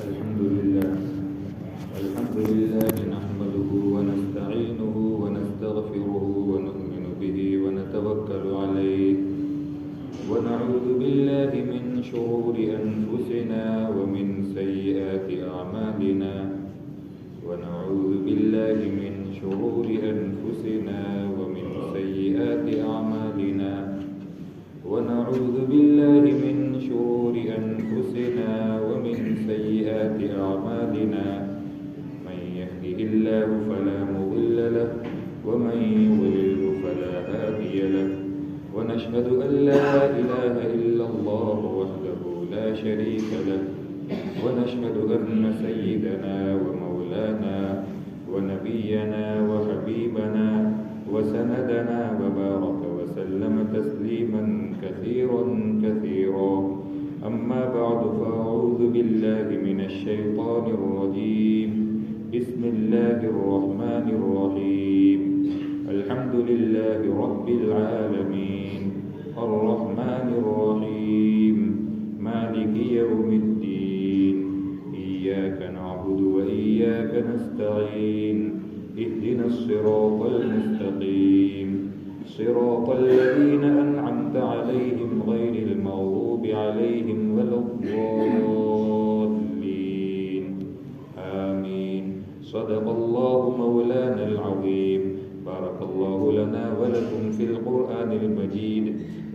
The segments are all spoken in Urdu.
الحمد لله نحمده ونستعينه ونستغفره ونؤمن به ونتوكل عليه ونعوذ بالله من شرور أنفسنا ومن سيئات أعمالنا ونعوذ بالله من شرور أنفسنا ومن سيئات أعمالنا ونعوذ بالله من شرور أنفسنا ومن سيئات أعمالنا من يهده الله فلا مضل له ومن يضلل فلا هادي له ونشهد أن لا إله إلا الله وحده لا شريك له ونشهد أن سيدنا ومولانا ونبينا وحبيبنا وسندنا وبارك وسلم تسليما كثيرا كثيرا أما بعد فأعوذ بالله من الشيطان الرجيم بسم الله الرحمن الرحيم الحمد لله رب العالمين الرحمن الرحيم مالك يوم الدين إياك نعبد وإياك نستعين اهدنا الصراط المستقيم صراط الذين أنعمت عليهم غير المغضوب عليهم ولا الضالين آمين صدق الله مولانا العظيم بارك الله لنا ولكم في القرآن المجيد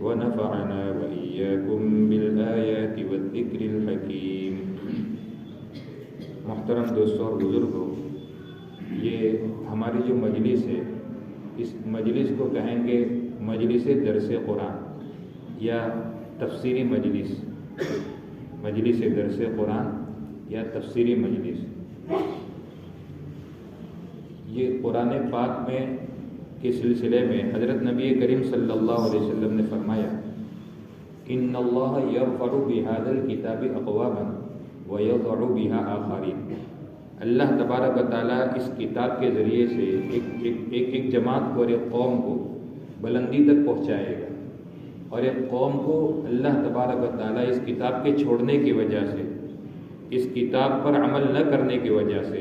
ونفعنا وإياكم بالآيات والذكر الحكيم. محترم دوستوں اور بزرگوں، یہ ہماری جو مجلس ہے، اس مجلس کو کہیں گے مجلس درس قرآن یا تفسیری مجلس، مجلس درس قرآن یا تفسیری مجلس. یہ قرآن پاک میں کے سلسلے میں حضرت نبی کریم صلی اللہ علیہ وسلم نے فرمایا ان اللہ یرفع بہذا الکتاب اقواما ویضع بها آخرین. اللہ تبارک و تعالیٰ اس کتاب کے ذریعے سے ایک جماعت کو اور ایک قوم کو بلندی تک پہنچائے گا، اور ایک قوم کو اللہ تبارک و تعالیٰ اس کتاب کے چھوڑنے کی وجہ سے، اس کتاب پر عمل نہ کرنے کی وجہ سے،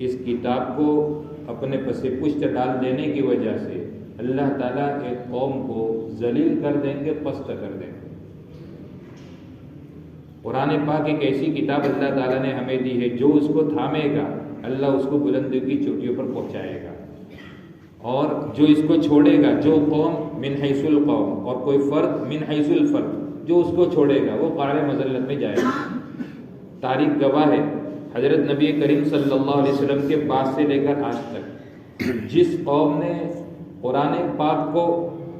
اس کتاب کو اپنے پس پشت ڈال دینے کی وجہ سے اللہ تعالیٰ ایک قوم کو ذلیل کر دیں گے، پست کر دیں گے. قرآن پاک ایک ایسی کتاب اللہ تعالیٰ نے ہمیں دی ہے، جو اس کو تھامے گا اللہ اس کو بلندی کی چوٹیوں پر پہنچائے گا، اور جو اس کو چھوڑے گا، جو قوم من حیث القوم اور کوئی فرد من حیث الفرد جو اس کو چھوڑے گا وہ قعر مذلت میں جائے گا. تاریخ گواہ ہے، حضرت نبی کریم صلی اللہ علیہ وسلم کے بعد سے لے کر آج تک جس قوم نے قرآن پاک کو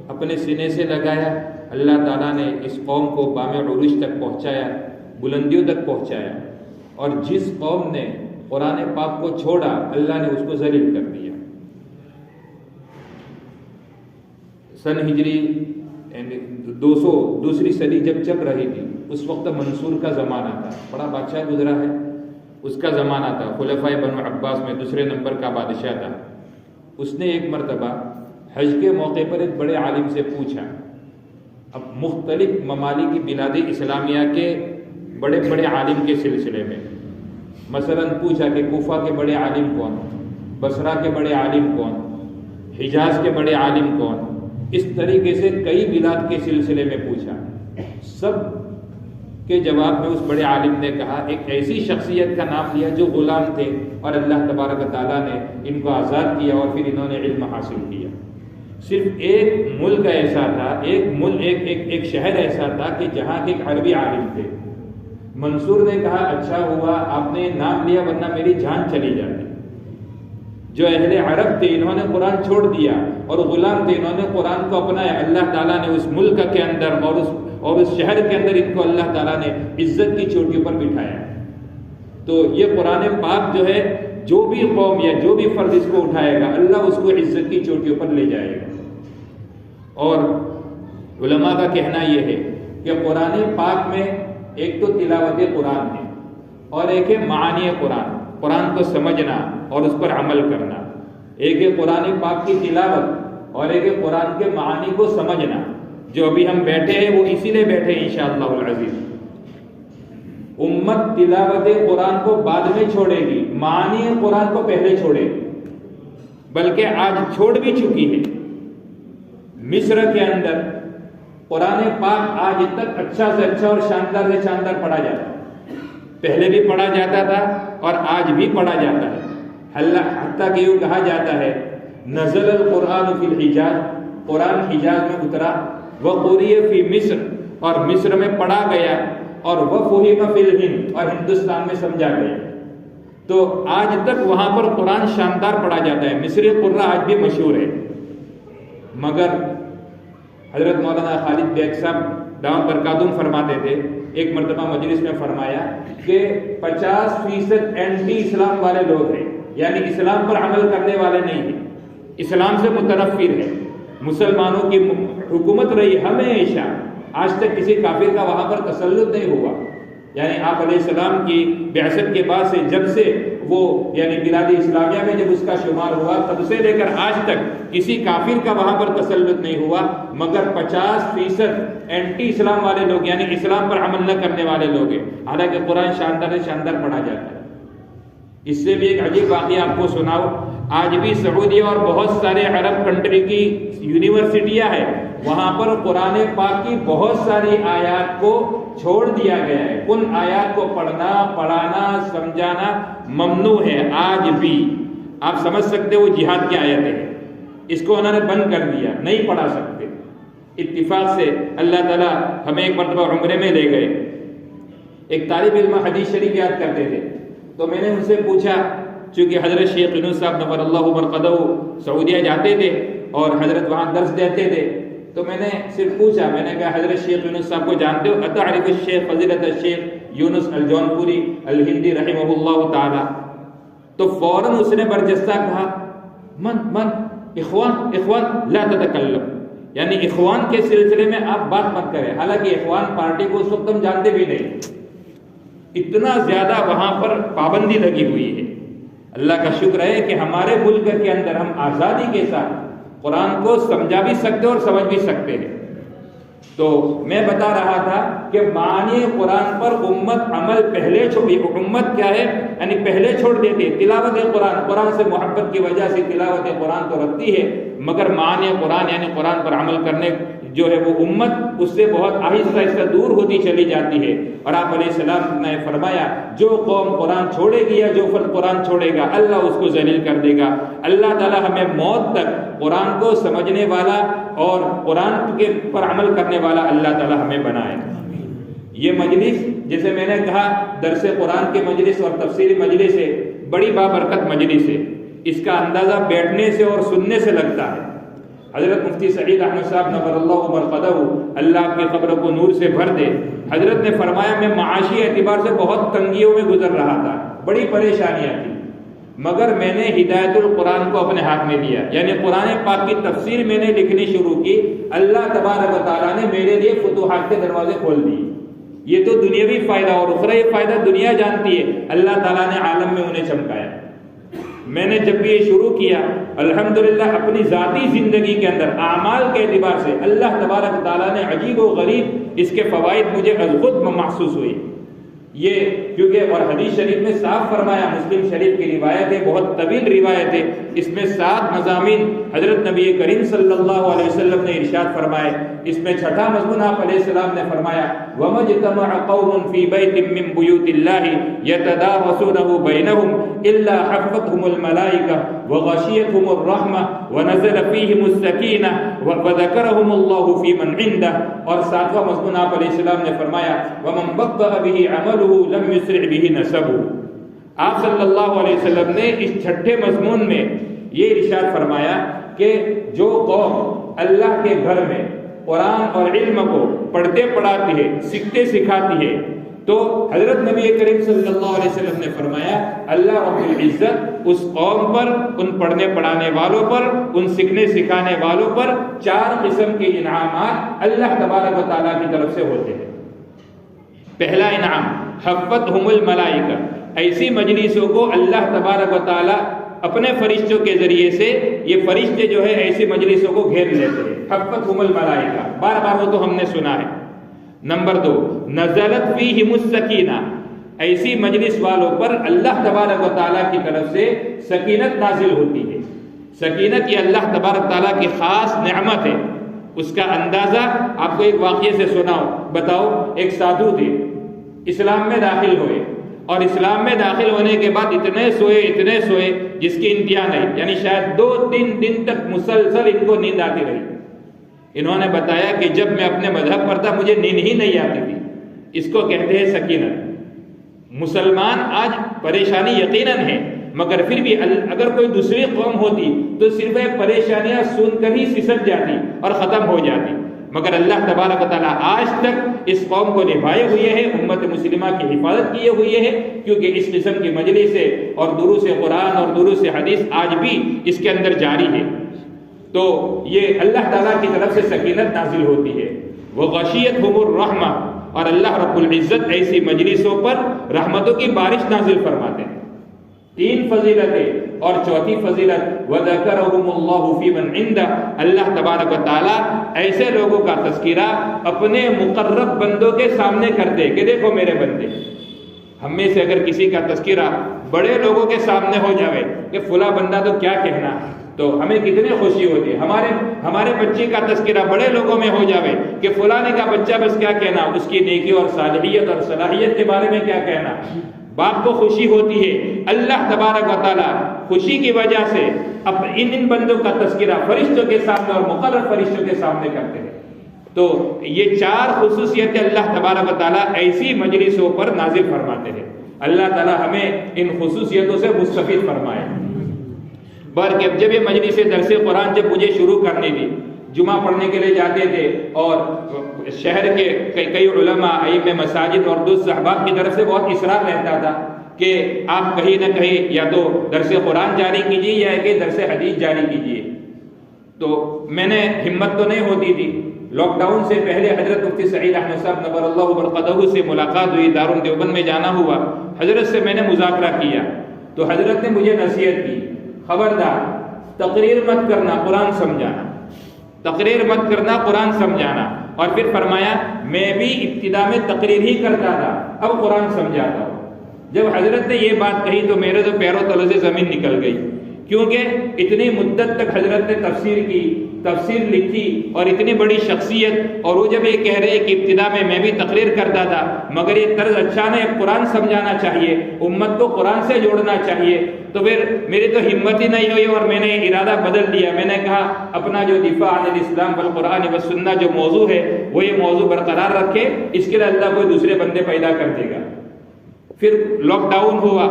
اپنے سینے سے لگایا، اللہ تعالیٰ نے اس قوم کو بام عروج تک پہنچایا، بلندیوں تک پہنچایا، اور جس قوم نے قرآن پاک کو چھوڑا اللہ نے اس کو ذلیل کر دیا. سن ہجری 200 دوسری صدی جب چل رہی تھی، اس وقت منصور کا زمانہ تھا، بڑا بادشاہ گزرا ہے، اس کا زمانہ تھا. خلفائے بنو عباس میں دوسرے نمبر کا بادشاہ تھا. اس نے ایک مرتبہ حج کے موقع پر ایک بڑے عالم سے پوچھا. اب مختلف ممالک کی بلاد اسلامیہ کے بڑے بڑے عالم کے سلسلے میں مثلا پوچھا کہ کوفہ کے بڑے عالم کون، بصرہ کے بڑے عالم کون، حجاز کے بڑے عالم کون، اس طریقے سے کئی بلاد کے سلسلے میں پوچھا. سب کے جواب میں اس بڑے عالم نے کہا، ایک ایسی شخصیت کا نام لیا جو غلام تھے اور اللہ تبارک تعالیٰ نے ان کو آزاد کیا اور پھر انہوں نے علم حاصل کیا. صرف ایک ملک ایسا تھا، ایک شہر ایسا تھا کہ جہاں کے ایک عربی عالم تھے. منصور نے کہا اچھا ہوا آپ نے نام لیا ورنہ میری جان چلی جاتی. جو اہل عرب تھے انہوں نے قرآن چھوڑ دیا، اور غلام تھے انہوں نے قرآن کو اپنایا. اللہ تعالیٰ نے اس ملک کے اندر اور اس شہر کے اندر ان کو اللہ تعالیٰ نے عزت کی چوٹیوں پر بٹھایا. تو یہ قرآن پاک جو ہے، جو بھی قوم یا جو بھی فرد اس کو اٹھائے گا اللہ اس کو عزت کی چوٹیوں پر لے جائے گا. اور علماء کا کہنا یہ ہے کہ قرآن پاک میں ایک تو تلاوت قرآن ہے اور ایک ہے معانی قرآن، قرآن کو سمجھنا اور اس پر عمل کرنا. ایک ہے قرآن پاک کی تلاوت اور ایک ہے قرآن کے معانی کو سمجھنا. جو ابھی ہم بیٹھے ہیں وہ اسی لیے بیٹھے ہیں انشاءاللہ العزیز. امت تلاوت قرآن کو بعد میں چھوڑے گی، معانی قرآن کو پہلے چھوڑے گی، بلکہ آج چھوڑ بھی چکی ہے۔ مصر کے اندر قرآن پاک آج تک اچھا سے اچھا اور شاندار سے شاندار پڑھا جاتا ہے، پہلے بھی پڑھا جاتا تھا اور آج بھی پڑھا جاتا ہے۔ حتیٰ کہ یوں کہا جاتا ہے نزل القرآن فی الحجاز، قرآن حجاز میں اترا، وقرئ فی مصر، اور مصر میں پڑھا گیا، اور وفہم فی الہند، اور ہندوستان میں سمجھا گیا۔ تو آج تک وہاں پر قرآن شاندار پڑھا جاتا ہے، مصری قرآن آج بھی مشہور ہے۔ مگر حضرت مولانا خالد بیگ صاحب دامت برکاتہم فرماتے تھے، ایک مرتبہ مجلس میں فرمایا کہ 50% اینٹی اسلام والے لوگ ہیں، یعنی اسلام پر عمل کرنے والے نہیں ہیں، اسلام سے متنفر ہے۔ مسلمانوں کی حکومت رہی ہمیشہ، آج تک کسی کافر کا وہاں پر تسلط نہیں ہوا، یعنی آپ علیہ السلام کی بعثت کے بعد سے جب سے وہ یعنی بلاد اسلامیہ میں جب اس کا شمار ہوا تب سے لے کر آج تک کسی کافر کا وہاں پر تسلط نہیں ہوا، مگر 50% اینٹی اسلام والے لوگ یعنی اسلام پر عمل نہ کرنے والے لوگ ہیں، حالانکہ قرآن شاندار سے شاندار پڑھا جاتا ہے۔ اس سے بھی ایک عجیب واقعہ آپ کو سناؤ، آج بھی سعودی اور بہت سارے عرب کنٹری کی یونیورسٹیاں ہیں، وہاں پر قرآن پاک کی بہت ساری آیات کو چھوڑ دیا گیا ہے، ان آیات کو پڑھنا، پڑھانا، سمجھانا ممنوع ہے آج بھی۔ آپ سمجھ سکتے وہ جہاد کی آیتیں ہیں، اس کو انہوں نے بند کر دیا، نہیں پڑھا سکتے۔ اتفاق سے اللہ تعالیٰ ہمیں ایک مرتبہ عمرے میں لے گئے، ایک طالب علم حدیث شریف یاد کرتے تھے، تو میں نے ان سے پوچھا، چونکہ حضرت شیخ یونس صاحب نور اللہ مرقدہ سعودیہ جاتے تھے اور حضرت وہاں درس دیتے تھے، تو میں نے صرف پوچھا، میں نے کہا حضرت شیخ یونس صاحب کو جانتے ہو؟ اتعرف الشیخ فضیلت الشیخ یونس الجونپوری الہندی رحمہ اللہ تعالی؟ تو فوراً اس نے برجستہ کہا من اخوان اخوان لا تتکلم، یعنی اخوان کے سلسلے میں آپ بات مت کریں، حالانکہ اخوان پارٹی کو اس وقت ہم جانتے بھی نہیں، اتنا زیادہ وہاں پر پابندی لگی ہوئی ہے۔ اللہ کا شکر ہے کہ ہمارے ملک کے اندر ہم آزادی کے ساتھ قرآن کو سمجھا بھی سکتے اور سمجھ بھی سکتے ہیں۔ تو میں بتا رہا تھا کہ معنی قرآن پر امت عمل پہلے چھوڑی، امت کیا ہے یعنی پہلے چھوڑ دیتی ہے۔ تلاوت قرآن سے محبت کی وجہ سے تلاوت قرآن تو رکھتی ہے، مگر معنی قرآن یعنی قرآن پر عمل کرنے جو ہے وہ امت اس سے بہت آہستہ آہستہ دور ہوتی چلی جاتی ہے۔ اور آپ علیہ السلام نے فرمایا جو قوم قرآن چھوڑے گی یا جو فرد قرآن چھوڑے گا اللہ اس کو ذلیل کر دے گا۔ اللہ تعالی ہمیں موت تک قرآن کو سمجھنے والا اور قرآن کے پر عمل کرنے والا اللہ تعالی ہمیں بنائے۔ یہ مجلس جیسے میں نے کہا درس قرآن کے مجلس اور تفسیری مجلس ہے، بڑی بابرکت مجلس ہے، اس کا اندازہ بیٹھنے سے اور سننے سے لگتا ہے۔ حضرت مفتی سعید احمد صاحب نور اللہ مرقدہ اللہ کی قبر کو نور سے بھر دے، حضرت نے فرمایا میں معاشی اعتبار سے بہت تنگیوں میں گزر رہا تھا، بڑی پریشانیاں تھیں، مگر میں نے ہدایت القرآن کو اپنے ہاتھ میں لیا، یعنی قرآن پاک کی تفسیر میں نے لکھنی شروع کی، اللہ تبارک و تعالیٰ نے میرے لیے فتوحات کے دروازے کھول دیے۔ یہ تو دنیاوی فائدہ، اور اخروی فائدہ دنیا جانتی ہے، اللہ تعالیٰ نے عالم میں انہیں چمکایا۔ میں نے جب بھی یہ شروع کیا الحمدللہ اپنی ذاتی زندگی کے اندر اعمال کے اعتبار سے اللہ تبارک تعالیٰ نے عجیب و غریب اس کے فوائد مجھے خود محسوس ہوئی۔ یہ کیونکہ اور حدیث شریف میں صاف فرمایا، مسلم شریف کی روایت ہے، بہت طویل روایت ہے، اس میں 7 مضامین حضرت نبی کریم صلی اللہ علیہ وسلم نے ارشاد فرمائے۔ اس میں 6واں مضمون آپ علیہ السلام نے فرمایا وَمَجْتَمَعَ قَوْمٌ فِي بَيْتٍ مِّن بُيُوتِ اللَّهِ يَتَدَارَسُونَهُ بَيْنَهُمْ إِلَّا حَفَّتْهُمُ الْمَلَائِكَةُ وَغَشِيَتْهُمُ الرَّحْمَةُ وَنَزَلَ فِيهِمُ السَّكِينَةُ وَذَكَرَهُمُ اللَّهُ فِي مَنْ عِندَهُ۔ اور 7واں مضمون آپ علیہ السلام نے فرمایا وَمَنْ بَطَّأَ بِهِ عَمَلُهُ لَمْ يُسْرِعْ بِهِ نَسَبُهُ۔ آپ صلی اللہ علیہ وسلم نے اس 6ٹھے مضمون میں یہ ارشاد فرمایا کہ جو قوم اللہ کے گھر میں قرآن اور علم کو پڑھتے پڑھاتی ہے، سیکھتے سکھاتی ہے، تو حضرت نبی کریم صلی اللہ علیہ وسلم نے فرمایا اللہ رب العزت اس قوم پر، ان پڑھنے پڑھانے والوں پر، ان سیکھنے سکھانے والوں پر 4 قسم کے انعامات اللہ تبارک و تعالیٰ کی طرف سے ہوتے ہیں۔ پہلا انعام حفتہم الملائکہ، ایسی مجلسوں کو اللہ تبارک و تعالیٰ اپنے فرشتوں کے ذریعے سے، یہ فرشتے جو ہے ایسی مجلسوں کو گھیر لیتے ہیں، حفتہم الملائکہ، بار بار وہ تو ہم نے سنا ہے۔ نمبر 2 نزلت فیہم السکینہ، ایسی مجلس والوں پر اللہ تبارک و تعالیٰ کی طرف سے سکینت نازل ہوتی ہے. سکینت یہ اللہ تبارک تعالیٰ کی خاص نعمت ہے. اس کا اندازہ آپ کو ایک واقعے سے بتاؤ. ایک سادھو تھے, اسلام میں داخل ہوئے, اور اسلام میں داخل ہونے کے بعد اتنے سوئے جس کی انتہا نہیں, یعنی شاید 2-3 دن تک مسلسل ان کو نیند آتی رہی. انہوں نے بتایا کہ جب میں اپنے مذہب پر تھا مجھے نیند ہی نہیں آتی تھی. اس کو کہتے ہیں سکینت. مسلمان آج پریشانی یقیناً ہے, مگر پھر بھی اگر کوئی دوسری قوم ہوتی تو صرف پریشانیاں سن کر ہی سسک جاتی اور ختم ہو جاتی. مگر اللہ تبارک و تعالیٰ آج تک اس قوم کو نبھائے ہوئے ہیں, امت مسلمہ کی حفاظت کیے ہوئے ہیں, کیونکہ اس قسم کی مجلس اور دروس قرآن اور دروس حدیث آج بھی اس کے اندر جاری ہے. تو یہ اللہ تعالیٰ کی طرف سے سکینت نازل ہوتی ہے. وغشیتہم الرحمہ, اور اللہ رب العزت ایسی مجلسوں پر رحمتوں کی بارش نازل فرماتے ہیں. 3 فضیلتیں. اور چوتھی فضیلت وَذَكَرَهُمُ اللَّهُ فِي مَنْ عِنْدَهُ, اللہ تبارک و تعالیٰ ایسے لوگوں کا تذکرہ اپنے مقرب بندوں کے سامنے کرتے کہ دیکھو میرے بندے. ہم میں سے اگر کسی کا تذکرہ بڑے لوگوں کے سامنے ہو جاوے کہ فلاں بندہ تو کیا کہنا, تو ہمیں کتنی خوشی ہوتی ہے. ہمارے بچے کا تذکرہ بڑے لوگوں میں ہو جاوے کہ فلانے کا بچہ بس کیا کہنا, اس کی نیکی اور صالحیت اور صلاحیت کے بارے میں کیا کہنا. باپ کو خوشی ہوتی ہے. اللہ تبارک و تعالیٰ خوشی کی وجہ سے ان بندوں کا تذکرہ فرشتوں کے سامنے اور مقرر فرشتوں کے سامنے کرتے ہیں. تو یہ 4 خصوصیتیں اللہ تبارک و تعالیٰ ایسی مجلسوں پر نازل فرماتے ہیں. اللہ تعالیٰ ہمیں ان خصوصیتوں سے مستفید فرمائے. بلکہ جب یہ مجلس درس قرآن جب مجھے شروع کرنی تھی, جمعہ پڑھنے کے لیے جاتے تھے, اور شہر کے کئی علماء ائمہ مساجد اور دوست احباب کی طرف سے بہت اصرار رہتا تھا کہ آپ کہیں نہ کہیں یا تو درس قرآن جاری کیجیے یا کہ درس حدیث جاری کیجیے. تو میں نے ہمت تو نہیں ہوتی تھی. لاک ڈاؤن سے پہلے حضرت مفتی سعید احمد صاحب نور اللہ برکتہ سے ملاقات ہوئی, دارالعلوم دیوبند میں جانا ہوا. حضرت سے میں نے مذاکرہ کیا تو حضرت نے مجھے نصیحت کی, خبردار تقریر مت کرنا, قرآن سمجھانا. تقریر مت کرنا, قرآن سمجھانا. اور پھر فرمایا میں بھی ابتدا میں تقریر ہی کرتا تھا, اب قرآن سمجھاتا ہوں. جب حضرت نے یہ بات کہی تو میرے تو پیروں تلے سے زمین نکل گئی, کیونکہ اتنی مدت تک حضرت نے تفسیر کی, تفسیر لکھی, اور اتنی بڑی شخصیت, اور وہ جب یہ کہہ رہے کہ ابتدا میں بھی تقریر کرتا تھا, مگر یہ طرز اچھا نہیں, قرآن سمجھانا چاہیے, امت کو قرآن سے جوڑنا چاہیے. تو پھر میری تو ہمت ہی نہیں ہوئی اور میں نے ارادہ بدل دیا. میں نے کہا اپنا جو دفاع عن الاسلام والقرآن والسنہ جو موضوع ہے وہ یہ موضوع برقرار رکھے, اس کے لیے اللہ کوئی دوسرے بندے پیدا کر دے گا. پھر لاک ڈاؤن ہوا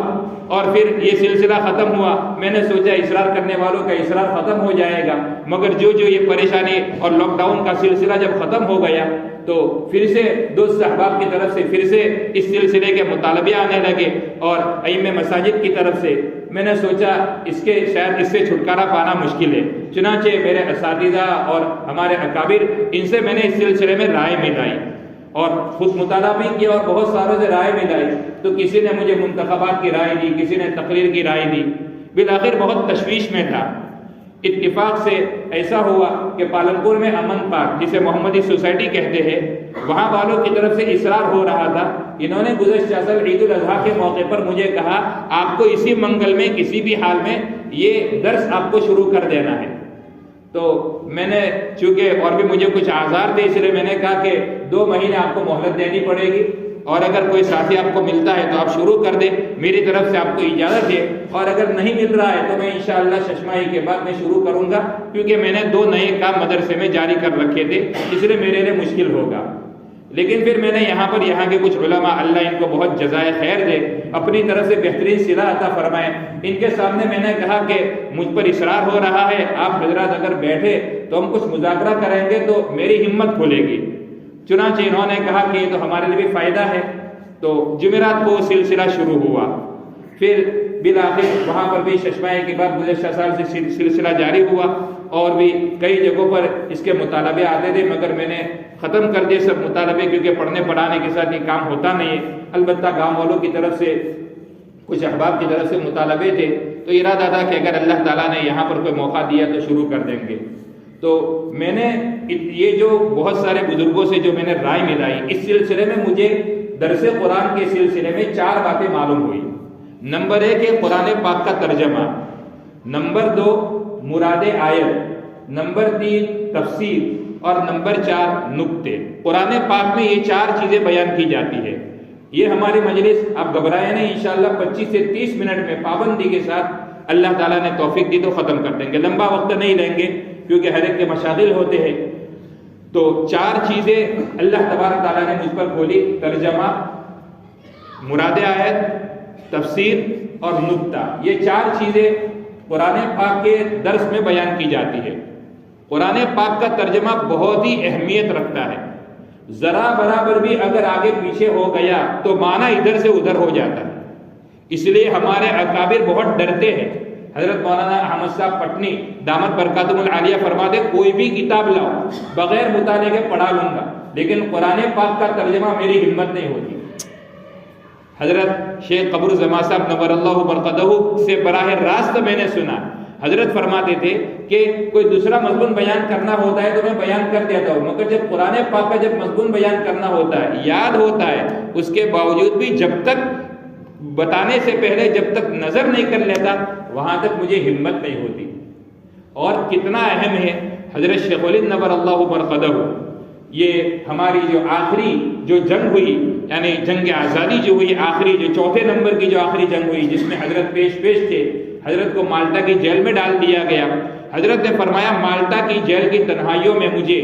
اور پھر یہ سلسلہ ختم ہوا. میں نے سوچا اصرار کرنے والوں کا اصرار ختم ہو جائے گا, مگر جو یہ پریشانی اور لاک ڈاؤن کا سلسلہ جب ختم ہو گیا تو پھر سے دوست احباب کی طرف سے پھر سے اس سلسلے کے مطالبے آنے لگے, اور ائمہ مساجد کی طرف سے. میں نے سوچا شاید اس سے چھٹکارا پانا مشکل ہے. چنانچہ میرے اساتذہ اور ہمارے اکابر, ان سے میں نے اس سلسلے میں رائے ملائی اور خود مطالعہ بھی کیا اور بہت ساروں سے رائے ملائی. تو کسی نے مجھے منتخبات کی رائے دی, کسی نے تقریر کی رائے دی. بالآخر بہت تشویش میں تھا. اتفاق سے ایسا ہوا کہ پالنپور میں امن پارک, جسے محمدی سوسائٹی کہتے ہیں, وہاں والوں کی طرف سے اصرار ہو رہا تھا. انہوں نے گزشتہ سال عید الاضحیٰ کے موقع پر مجھے کہا آپ کو اسی منگل میں کسی بھی حال میں یہ درس آپ کو شروع کر دینا ہے. تو میں نے چونکہ اور بھی مجھے کچھ آزار تھے, اس لیے میں نے کہا کہ 2 مہینے آپ کو مہلت دینی پڑے گی, اور اگر کوئی ساتھی آپ کو ملتا ہے تو آپ شروع کر دیں, میری طرف سے آپ کو اجازت ہے. اور اگر نہیں مل رہا ہے تو میں انشاءاللہ ششماہی کے بعد میں شروع کروں گا, کیونکہ میں نے 2 نئے کام مدرسے میں جاری کر رکھے تھے, اس لیے میرے لیے مشکل ہوگا. لیکن پھر میں نے یہاں کے کچھ علماء, اللہ ان کو بہت جزائے خیر دے, اپنی طرف سے بہترین صلاح عطا فرمائے, ان کے سامنے میں نے کہا کہ مجھ پر اصرار ہو رہا ہے, آپ حضرات اگر بیٹھے تو ہم کچھ مذاکرہ کریں گے تو میری ہمت کھلے گی. چنانچہ انہوں نے کہا کہ یہ تو ہمارے لیے بھی فائدہ ہے. تو جمعرات کو سلسلہ شروع ہوا. پھر بالآخر وہاں پر بھی ششماہی کے بعد گزشتہ سال سے سلسلہ جاری ہوا, اور بھی کئی جگہوں پر اس کے مطالبے آتے تھے, مگر میں نے ختم کر دیے سب مطالبے, کیونکہ پڑھنے پڑھانے کے ساتھ یہ کام ہوتا نہیں ہے. البتہ گاؤں والوں کی طرف سے, کچھ احباب کی طرف سے مطالبے تھے, تو ارادہ تھا کہ اگر اللہ تعالیٰ نے یہاں پر کوئی موقع دیا تو شروع کر دیں گے. تو میں نے یہ جو بہت سارے بزرگوں سے جو میں نے رائے ملائی, اس سلسلے میں مجھے درس قرآن کے سلسلے میں 4 باتیں معلوم ہوئی۔ نمبر 1 ہے قرآن پاک کا ترجمہ، نمبر 2 مراد آیت، نمبر 3 تفسیر، اور نمبر 4 نکتے۔ قرآن پاک میں یہ 4 چیزیں بیان کی جاتی ہے۔ یہ ہماری مجلس آپ گھبرائے نہیں، انشاءاللہ 25 سے 30 منٹ میں پابندی کے ساتھ اللہ تعالیٰ نے توفیق دی تو ختم کر دیں گے، لمبا وقت نہیں لیں گے کیونکہ ہر ایک کے مشاغل ہوتے ہیں۔ تو 4 چیزیں اللہ تبارک تعالیٰ نے مجھ پر کھولی، ترجمہ، مراد آیت، تفسیر اور نکتہ۔ یہ 4 چیزیں قرآن پاک کے درس میں بیان کی جاتی ہے۔ قرآن پاک کا ترجمہ بہت ہی اہمیت رکھتا ہے، ذرا برابر بھی اگر آگے پیچھے ہو گیا تو معنی ادھر سے ادھر ہو جاتا ہے۔ اس لیے ہمارے اکابر بہت ڈرتے ہیں۔ حضرت مولانا احمد صاحب پٹنی دامت برکاتہم العالیہ فرماتے کوئی بھی کتاب لاؤ بغیر مطالعے کے پڑھا لوں گا، لیکن قرآن پاک کا ترجمہ میری ہمت نہیں ہوتی۔ حضرت شیخ قبر زمان صاحب نور اللہ مرقدہ سے براہ راست میں نے سنا، حضرت فرماتے تھے کہ کوئی دوسرا مضمون بیان کرنا ہوتا ہے تو میں بیان کر دیتا ہوں، مگر جب قرآن پاک کا جب مضمون بیان کرنا ہوتا ہے، یاد ہوتا ہے، اس کے باوجود بھی جب تک بتانے سے پہلے جب تک نظر نہیں کر لیتا وہاں تک مجھے ہمت نہیں ہوتی۔ اور کتنا اہم ہے حضرت شیخ ولید نور اللہ مرقدہ، یہ ہماری جو آخری جو جنگ ہوئی، یعنی جنگ آزادی جو ہوئی آخری، جو 4 نمبر کی جو آخری جنگ ہوئی جس میں حضرت پیش تھے، حضرت کو مالٹا کی جیل میں ڈال دیا گیا۔ حضرت نے فرمایا مالٹا کی جیل کی تنہائیوں میں مجھے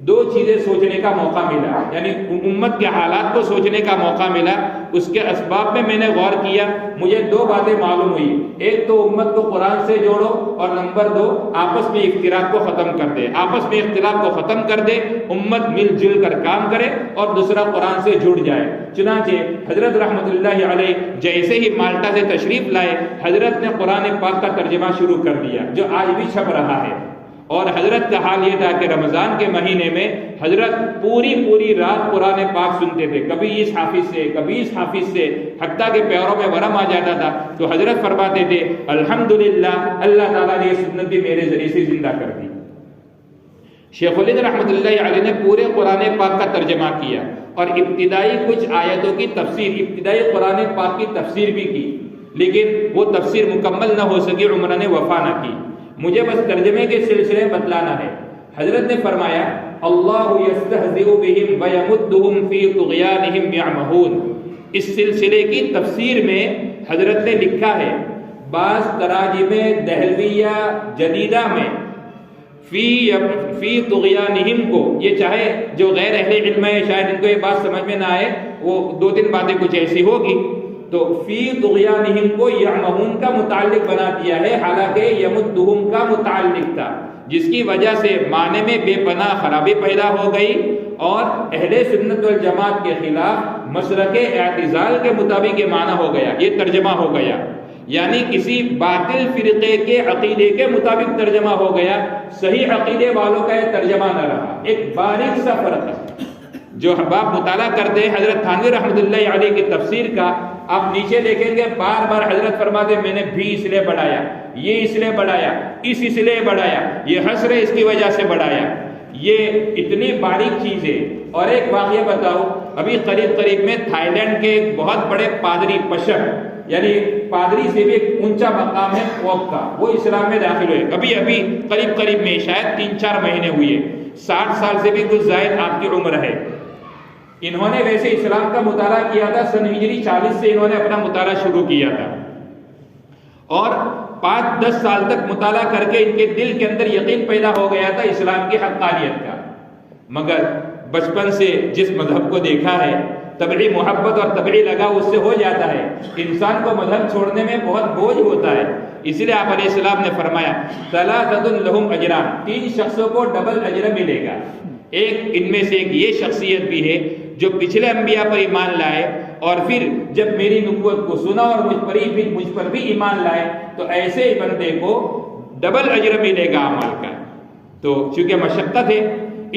2 چیزیں سوچنے کا موقع ملا، یعنی امت کے حالات کو سوچنے کا موقع ملا، اس کے اسباب میں نے غور کیا، مجھے 2 باتیں معلوم ہوئی، ایک تو امت کو قرآن سے جوڑو، اور نمبر 2 آپس میں اختلاف کو ختم کر دے، آپس میں اختلاف کو ختم کر دے، امت مل جل کر کام کرے اور دوسرا قرآن سے جڑ جائے۔ چنانچہ حضرت رحمت اللہ علیہ جیسے ہی مالٹا سے تشریف لائے، حضرت نے قرآن پاک کا ترجمہ شروع کر دیا جو آج بھی چھپ رہا ہے۔ اور حضرت کا حال یہ تھا کہ رمضان کے مہینے میں حضرت پوری رات قرآن پاک سنتے تھے، کبھی اس حافظ سے کبھی اس حافظ سے، حتیٰ کہ پیروں میں ورم آ جاتا تھا تو حضرت فرماتے تھے الحمدللہ اللہ تعالیٰ نے یہ سنت بھی میرے ذریعے سے زندہ کر دی۔ شیخ ولید رحمت اللہ علیہ نے پورے قرآن پاک کا ترجمہ کیا اور ابتدائی کچھ آیتوں کی تفسیر، ابتدائی قرآن پاک کی تفسیر بھی کی، لیکن وہ تفسیر مکمل نہ ہو سکی، عمر نے وفا نہ کی۔ مجھے بس ترجمے کے سلسلے میں بتلانا ہے۔ حضرت نے فرمایا اللہ یستہزئ بہم ویمدہم فی طغیانہم یعمہون۔ اس سلسلے کی تفسیر میں حضرت نے لکھا ہے، بعض تراجم دہلویہ جدیدہ میں فی طغیانہم کو، یہ چاہے جو غیر اہل علم ہے شاید ان کو یہ بات سمجھ میں نہ آئے، وہ 2-3 باتیں کچھ ایسی ہوگی، تو فی طغیانہم کو یعمہون کا متعلق بنا دیا ہے، حالانکہ یمدہم کا متعلق تھا، جس کی وجہ سے معنی میں بے پناہ خرابی پیدا ہو گئی اور اہل سنت والجماعت کے خلاف مسلک اعتزال کے مطابق یہ معنی ہو گیا، یہ ترجمہ ہو گیا، یعنی کسی باطل فرقے کے عقیدے کے مطابق ترجمہ ہو گیا، صحیح عقیدے والوں کا یہ ترجمہ نہ رہا۔ ایک باریک سا فرق ہے جو احباب مطالعہ کرتے ہیں حضرت تھانوی رحمۃ اللہ علیہ کی تفسیر کا، آپ نیچے دیکھیں گے بار بار حضرت فرماتے میں نے بھی اس لیے بڑھایا، یہ اس لیے بڑھایا، اس لیے بڑھایا، یہ حسر اس کی وجہ سے بڑھایا، یہ اتنی باریک چیز ہے۔ اور ایک واقعہ بتاؤ، ابھی قریب میں تھائی لینڈ کے ایک بہت بڑے پادری پشر، یعنی پادری سے بھی ایک اونچا مقام ہے پوپ کا، وہ اسلام میں داخل ہوئے، ابھی قریب میں شاید 3-4 مہینے ہوئے، 60 سال سے بھی کچھ زائد آپ کی عمر ہے۔ انہوں نے ویسے اسلام کا مطالعہ کیا تھا، سن ہجری 40 سے انہوں نے اپنا مطالعہ شروع کیا تھا، اور 5-10 سال تک مطالعہ کر کے ان کے دل کے اندر یقین پیدا ہو گیا تھا اسلام کی حقانیت کا، مگر بچپن سے جس مذہب کو دیکھا ہے طبعی محبت اور طبعی لگاؤ اس سے ہو جاتا ہے، انسان کو مذہب چھوڑنے میں بہت بوجھ ہوتا ہے، اس لیے آپ علیہ السلام نے فرمایا ثلاثۃ لہم اجران، 3 شخصوں کو ڈبل اجر ملے گا۔ ایک ان میں سے ایک یہ شخصیت بھی ہے جو پچھلے انبیاء پر ایمان لائے اور پھر جب میری نبوت کو سنا اور مجھ پر بھی ایمان لائے تو ایسے ہی بندے کو ڈبل اجر ملے گا عمل کا۔ تو چونکہ مشقت ہے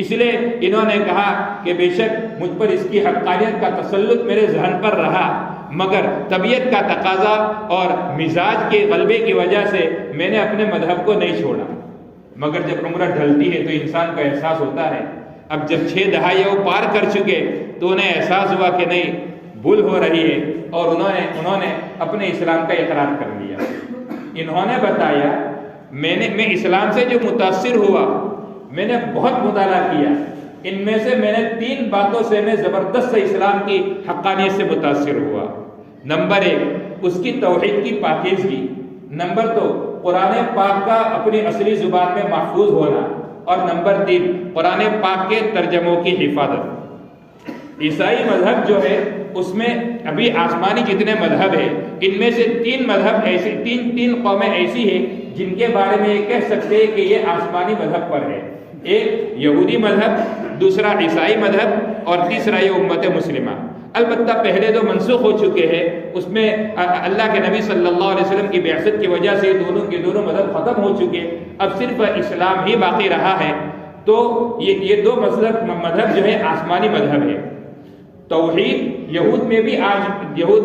اس لیے انہوں نے کہا کہ بے شک مجھ پر اس کی حقانیت کا تسلط میرے ذہن پر رہا، مگر طبیعت کا تقاضا اور مزاج کے غلبے کی وجہ سے میں نے اپنے مذہب کو نہیں چھوڑا، مگر جب عمر ڈھلتی ہے تو انسان کا احساس ہوتا ہے اب جب 6 دہائیاں وہ پار کر چکے تو انہیں احساس ہوا کہ نہیں بھول ہو رہی ہے، اور انہوں نے اپنے اسلام کا اقرار کر لیا۔ انہوں نے بتایا میں اسلام سے جو متاثر ہوا، میں نے بہت مطالعہ کیا، ان میں سے میں نے 3 باتوں سے میں زبردست اسلام کی حقانیت سے متاثر ہوا۔ نمبر 1 اس کی توحید کی پاکیزگی، نمبر 2 قرآن پاک کا اپنی اصلی زبان میں محفوظ ہونا، اور نمبر 3 قرآن پاک کے ترجموں کی حفاظت۔ عیسائی مذہب جو ہے اس میں ابھی آسمانی جتنے مذہب ہیں، ان میں سے 3 مذہب ایسے، تین قومیں ایسی ہیں جن کے بارے میں یہ کہہ سکتے ہیں کہ یہ آسمانی مذہب پر ہے۔ ایک یہودی مذہب، دوسرا عیسائی مذہب، اور تیسرا یہ امت مسلمہ۔ البتہ پہلے 2 منسوخ ہو چکے ہیں، اس میں اللہ کے نبی صلی اللہ علیہ وسلم کی بعثت کی وجہ سے دونوں مذہب ختم ہو چکے، اب صرف اسلام ہی باقی رہا ہے۔ تو یہ 2 مذہب جو ہے آسمانی مذہب ہے۔ توحید یہود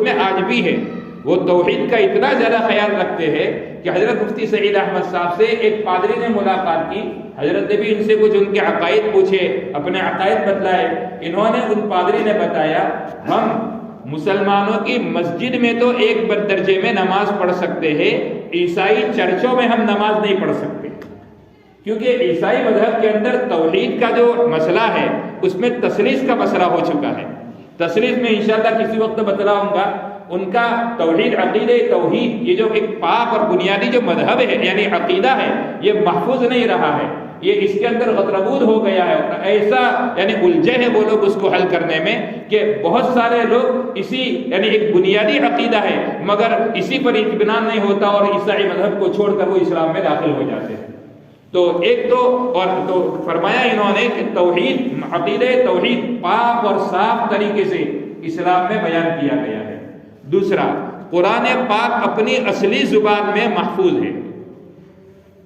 میں آج بھی ہے، وہ توحید کا اتنا زیادہ خیال رکھتے ہیں کہ حضرت مفتی سعید احمد صاحب سے ایک پادری نے ملاقات کی، حضرت نے بھی ان سے کچھ ان کے عقائد پوچھے، اپنے عقائد بتلائے۔ انہوں نے ان پادری نے بتایا ہم مسلمانوں کی مسجد میں تو ایک درجے میں نماز پڑھ سکتے ہیں، عیسائی چرچوں میں ہم نماز نہیں پڑھ سکتے، کیونکہ عیسائی مذہب کے اندر توحید کا جو مسئلہ ہے اس میں تثلیث کا مسئلہ ہو چکا ہے۔ تثلیث میں انشاءاللہ کسی وقت بتلاؤں گا، ان کا توحید، عقیدہ توحید، یہ جو ایک پاک اور بنیادی جو مذہب ہے یعنی عقیدہ ہے، یہ محفوظ نہیں رہا ہے، یہ اس کے اندر غطربود ہو گیا ہے، ایسا یعنی الجھے ہیں وہ لوگ اس کو حل کرنے میں کہ بہت سارے لوگ اسی یعنی ایک بنیادی عقیدہ ہے مگر اسی پر اطمینان نہیں ہوتا اور عیسائی مذہب کو چھوڑ کر وہ اسلام میں داخل ہو جاتے ہیں۔ تو ایک تو فرمایا انہوں نے کہ توحید، عقیدہ توحید پاک اور صاف طریقے سے اسلام میں بیان کیا گیا ہے۔ دوسرا، قرآن پاک اپنی اصلی زبان میں محفوظ ہے۔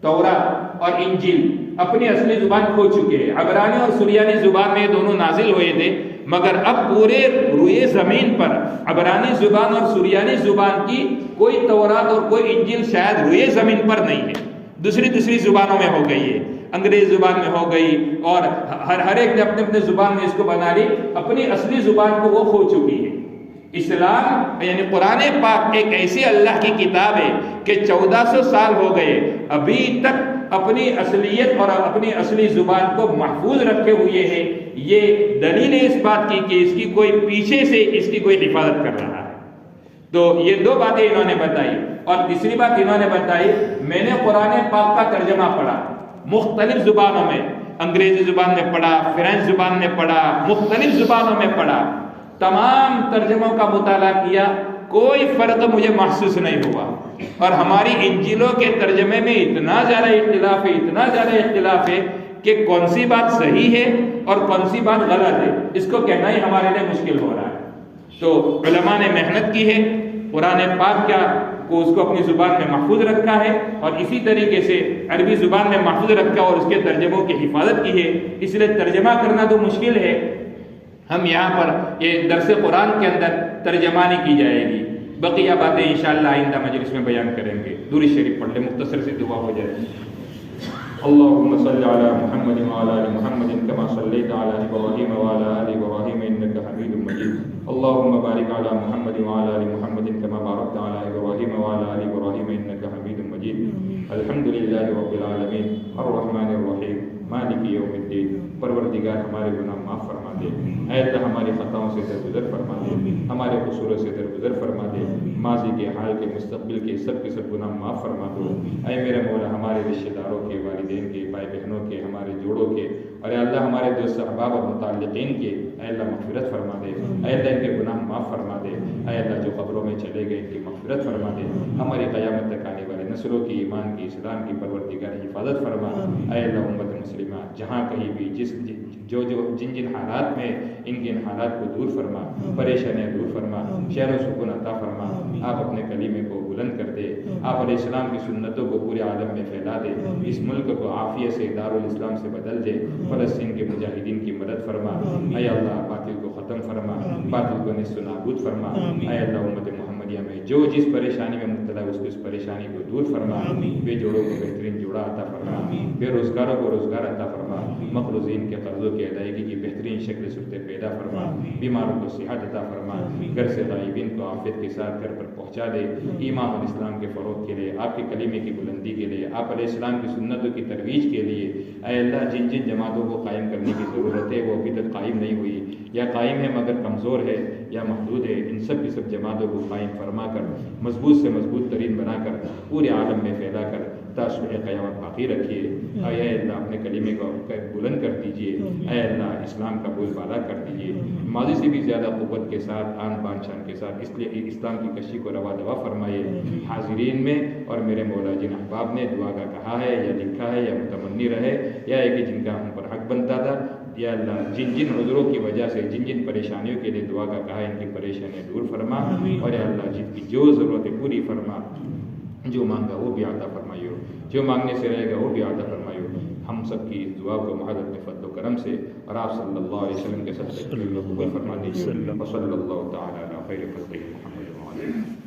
تورات اور انجیل اپنی اصلی زبان کھو چکے ہیں، عبرانی اور سریانی زبان میں دونوں نازل ہوئے تھے، مگر اب پورے روئے زمین پر عبرانی زبان اور سریانی زبان کی کوئی تورات اور کوئی انجیل شاید روئے زمین پر نہیں ہے، دوسری زبانوں میں ہو گئی ہے، انگریز زبان میں ہو گئی، اور ہر ایک نے اپنے زبان میں اس کو بنا لی، اپنی اصلی زبان کو وہ کھو چکی ہے۔ اسلام یعنی قرآن پاک ایک ایسی اللہ کی کتاب ہے کہ 1400 سال ہو گئے، ابھی تک اپنی اصلیت اور اپنی اصلی زبان کو محفوظ رکھے ہوئے ہے۔ یہ دلیل ہے اس بات کی کہ اس کی کوئی پیچھے سے اس کی کوئی حفاظت کر رہا ہے۔ تو یہ 2 باتیں انہوں نے بتائی، اور تیسری بات انہوں نے بتائی میں نے قرآن پاک کا ترجمہ پڑھا مختلف زبانوں میں، انگریزی زبان میں پڑھا، فرانس زبان میں پڑھا، مختلف زبانوں میں پڑھا، تمام ترجموں کا مطالعہ کیا، کوئی فرق مجھے محسوس نہیں ہوا، اور ہماری انجیلوں کے ترجمے میں اتنا زیادہ اختلاف ہے کہ کون سی بات صحیح ہے اور کون سی بات غلط ہے، اس کو کہنا ہی ہمارے لیے مشکل ہو رہا ہے۔ تو علماء نے محنت کی ہے، قرآن پاک کو اس کو اپنی زبان میں محفوظ رکھا ہے، اور اسی طریقے سے عربی زبان میں محفوظ رکھا اور اس کے ترجموں کی حفاظت کی ہے، اس لیے ترجمہ کرنا تو مشکل ہے۔ ہم یہاں پر یہ درس قرآن کے اندر ترجمانی کی جائے گی، بقیہ باتیں انشاءاللہ آئندہ مجلس میں بیان کریں گے۔ درود شریف پڑھ لیں، مختصر سی دعا ہو جائے۔ اللهم صل على محمد وعلى ال محمد كما صليت على ابراهيم وعلى ال ابراهيم انك حميد مجيد اللهم بارك على محمد وعلى ال محمد كما باركت على ابراهيم وعلى ال ابراهيم انك حميد مجيد الحمد لله رب العالمين الرحمن الرحيم مالک یوم الدین۔ پروردگار ہمارے گناہ معاف فرما دے، اے اللہ ہماری خطاؤں سے درگزر فرما دے، ہمارے قصوروں سے درگزر فرما دے، ماضی کے، حال کے، مستقبل کے سب گناہ معاف فرما دو۔ اے میرے مولا ہمارے رشتہ داروں کے، والدین کے، بھائی بہنوں کے، ہمارے جوڑوں کے، اور اے اللہ ہمارے دوست احباب اور متعلقین کے اے اللہ مغفرت فرما دے، اے اللہ ان کے گناہ معاف فرما دے، اے اللہ جو قبروں میں چلے گئے ان کی مغفرت فرما دے، ہماری قیامت تک آنے والے نسلوں کی، ایمان کی، اسلام کی پروردگار حفاظت فرما۔ اے اللہ امت مسلمہ جہاں کہیں بھی جن حالات میں ان کے حالات کو دور فرما، پریشانیاں دور فرما، شہر و سکون عطا فرما۔ آپ اپنے کلیمے کو بلند کر دے، آپ علیہ السلام کی سنتوں کو پورے عالم میں پھیلا دے، اس ملک کو عافیت سے دارالاسلام سے بدل دے، فلسطین کے مجاہدین کی مدد فرما۔ اے اللہ باطل کو ختم فرما، باطل کو نیست و نابود فرما۔ اے اللہ امت محمد محمدیہ میں جو جس پریشانی میں مبتلا ہے اس کو اس پریشانی کو دور فرما، بے جوڑوں کو بہترین جوڑا عطا فرما، بے روزگاروں کو روزگار عطا فرما، مقروضین کے قرضوں کی ادائیگی کی بہترین شکل صورتیں پیدا فرما، بیماروں کو صحت عطا فرما، گھر سے غائبین کو عافیت کے ساتھ گھر پر پہنچا دے، ایمان اور اسلام کے فروغ کے لیے، آپ کے کلمے کی بلندی کے لیے، آپ علیہ السلام کی سنتوں کی ترویج کے لیے اے اللہ جن جن جماعتوں کو قائم کرنے کی ضرورت ہے وہ ابھی تک قائم نہیں ہوئی یا قائم ہے مگر کمزور ہے یا محدود ہے، ان سب کی سب جماعتوں کو قائم فرما کر مضبوط سے مضبوط ترین بنا کر پورے عالم میں پھیلا کر تاصل قیامت باقی رکھیے۔ اے اللہ اپنے کلمے کو بلند کر دیجیے، اے اللہ اسلام کا بول بالا کر دیجیے، ماضی سے بھی زیادہ قوت کے ساتھ آن بان شان کے ساتھ اس لیے اسلام کی کشی کو روا دوا فرمائیے۔ حاضرین میں اور میرے مولا جن احباب نے دعا کا کہا ہے یا لکھا ہے یا متمنی رہے یا ہے کہ جن کا ہم پر حق بنتا تھا، یا اللہ جن جن عذروں کی وجہ سے جن جن پریشانیوں کے لیے دعا کا کہا ہے ان کی پریشانیاں دور فرما، اور یا اللہ جن کی جو ضرورت ہے پوری فرما، جو مانگا وہ بھی عطا فرمائیو، جو مانگنے سے رہے گا وہ بھی عطا فرمائیو۔ ہم سب کی اس دعا کو محض اپنے فضل و کرم سے اور آپ صلی اللہ علیہ وسلم کے صدقے قبول فرما دیجیے۔ وصلی اللہ تعالی علی خیر خلقہ محمد وعلی آلہ۔